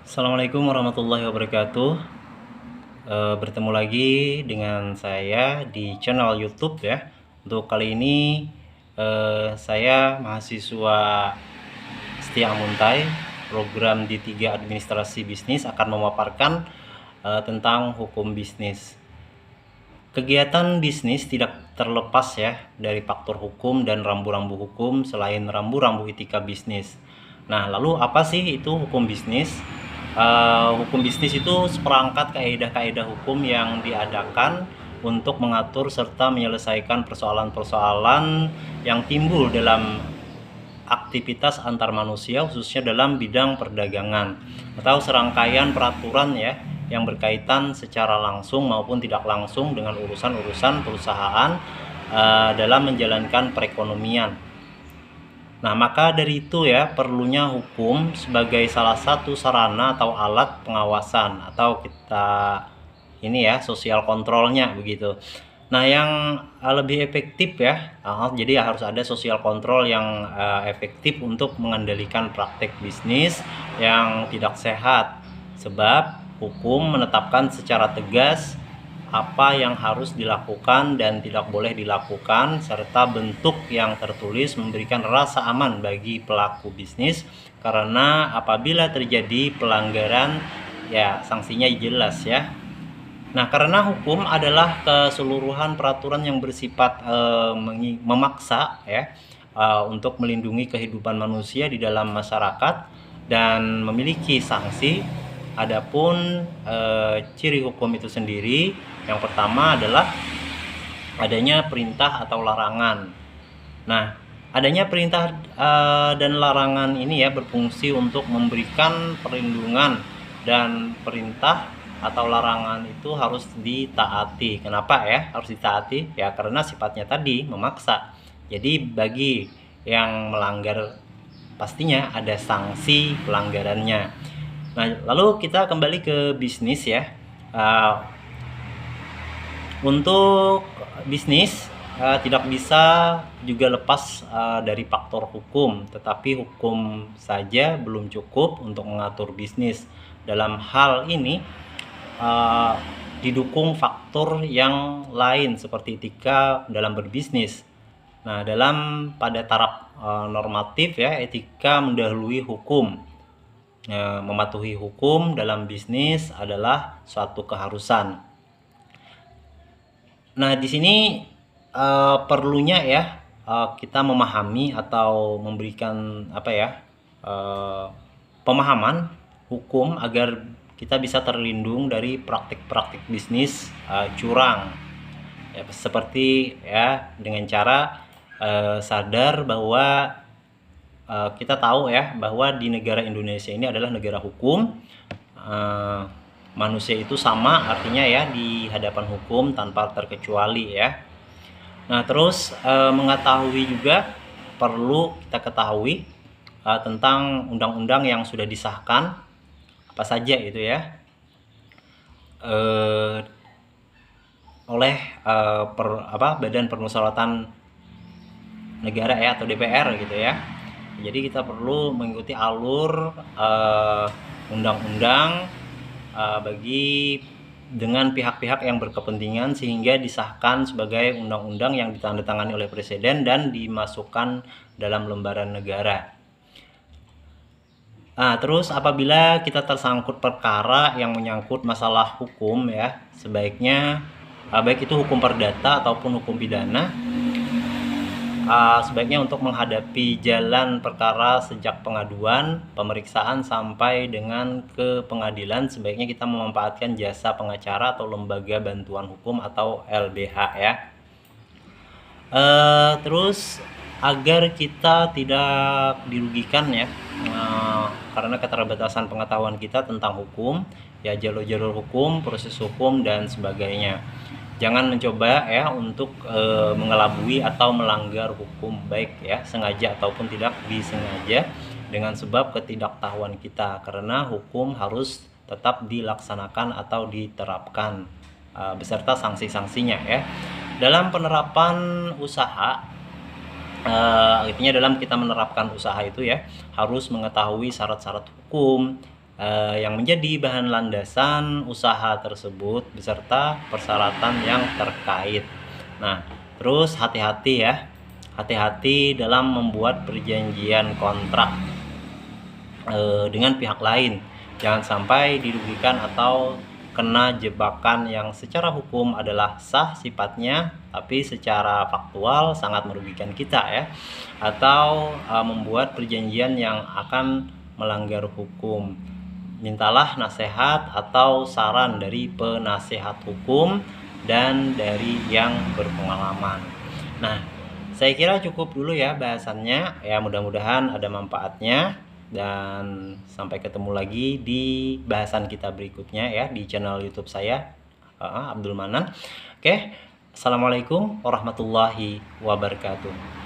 Assalamualaikum warahmatullahi wabarakatuh. Bertemu lagi dengan saya di channel YouTube ya. Untuk kali ini saya mahasiswa Setia Amuntai, program D3 Administrasi Bisnis akan memaparkan tentang hukum bisnis. Kegiatan bisnis tidak terlepas ya dari faktor hukum dan rambu-rambu hukum selain rambu-rambu etika bisnis. Nah, lalu apa sih itu hukum bisnis? Hukum bisnis itu seperangkat kaidah-kaidah hukum yang diadakan untuk mengatur serta menyelesaikan persoalan-persoalan yang timbul dalam aktivitas antar manusia, khususnya dalam bidang perdagangan, atau serangkaian peraturan ya yang berkaitan secara langsung maupun tidak langsung dengan urusan-urusan perusahaan dalam menjalankan perekonomian. Nah, maka dari itu ya perlunya hukum sebagai salah satu sarana atau alat pengawasan atau kita ini ya sosial kontrolnya begitu. Nah, yang lebih efektif ya, jadi harus ada sosial kontrol yang efektif untuk mengendalikan praktek bisnis yang tidak sehat. Sebab hukum menetapkan secara tegas apa yang harus dilakukan dan tidak boleh dilakukan, serta bentuk yang tertulis memberikan rasa aman bagi pelaku bisnis, karena apabila terjadi pelanggaran ya sanksinya jelas ya. Nah, karena hukum adalah keseluruhan peraturan yang bersifat memaksa ya untuk melindungi kehidupan manusia di dalam masyarakat dan memiliki sanksi. Adapun ciri hukum itu sendiri, yang pertama adalah adanya perintah atau larangan. Nah, adanya perintah dan larangan ini ya berfungsi untuk memberikan perlindungan, dan perintah atau larangan itu harus ditaati. Kenapa ya harus ditaati? Ya karena sifatnya tadi memaksa. Jadi bagi yang melanggar pastinya ada sanksi pelanggarannya. Nah, lalu kita kembali ke bisnis ya. Untuk bisnis tidak bisa juga lepas dari faktor hukum, tetapi hukum saja belum cukup untuk mengatur bisnis. Dalam hal ini didukung faktor yang lain seperti etika dalam berbisnis. Nah, pada taraf normatif ya, etika mendahului hukum. Mematuhi hukum dalam bisnis adalah suatu keharusan. Nah, di sini perlunya ya kita memahami atau memberikan pemahaman hukum agar kita bisa terlindung dari praktik-praktik bisnis curang. Ya, seperti ya dengan cara sadar bahwa kita tahu ya bahwa di negara Indonesia ini adalah negara hukum. Manusia itu sama artinya ya di hadapan hukum tanpa terkecuali ya. Nah, terus mengetahui juga perlu kita ketahui tentang undang-undang yang sudah disahkan apa saja itu ya oleh Badan Permusyawaratan Negara ya atau DPR gitu ya. Jadi kita perlu mengikuti alur undang-undang bagi dengan pihak-pihak yang berkepentingan sehingga disahkan sebagai undang-undang yang ditandatangani oleh presiden dan dimasukkan dalam lembaran negara. Nah, terus apabila kita tersangkut perkara yang menyangkut masalah hukum ya, sebaiknya baik itu hukum perdata ataupun hukum pidana, sebaiknya untuk menghadapi jalan perkara sejak pengaduan, pemeriksaan sampai dengan ke pengadilan, sebaiknya kita memanfaatkan jasa pengacara atau lembaga bantuan hukum atau LBH ya. Terus agar kita tidak dirugikan ya karena keterbatasan pengetahuan kita tentang hukum ya, jalur-jalur hukum, proses hukum dan sebagainya. Jangan mencoba ya untuk mengelabui atau melanggar hukum, baik ya sengaja ataupun tidak disengaja, dengan sebab ketidaktahuan kita, karena hukum harus tetap dilaksanakan atau diterapkan beserta sanksi-sanksinya ya. Dalam penerapan usaha, artinya dalam kita menerapkan usaha itu ya harus mengetahui syarat-syarat hukum, yang menjadi bahan landasan usaha tersebut beserta persyaratan yang terkait. Nah, terus hati-hati ya, hati-hati dalam membuat perjanjian kontrak dengan pihak lain. Jangan sampai dirugikan atau kena jebakan yang secara hukum adalah sah sifatnya, tapi secara faktual sangat merugikan kita ya, atau membuat perjanjian yang akan melanggar hukum. Mintalah nasihat atau saran dari penasehat hukum dan dari yang berpengalaman. Nah, saya kira cukup dulu ya bahasannya, ya mudah-mudahan ada manfaatnya, dan sampai ketemu lagi di bahasan kita berikutnya ya di channel YouTube saya, Abdul Manan. Oke, assalamualaikum warahmatullahi wabarakatuh.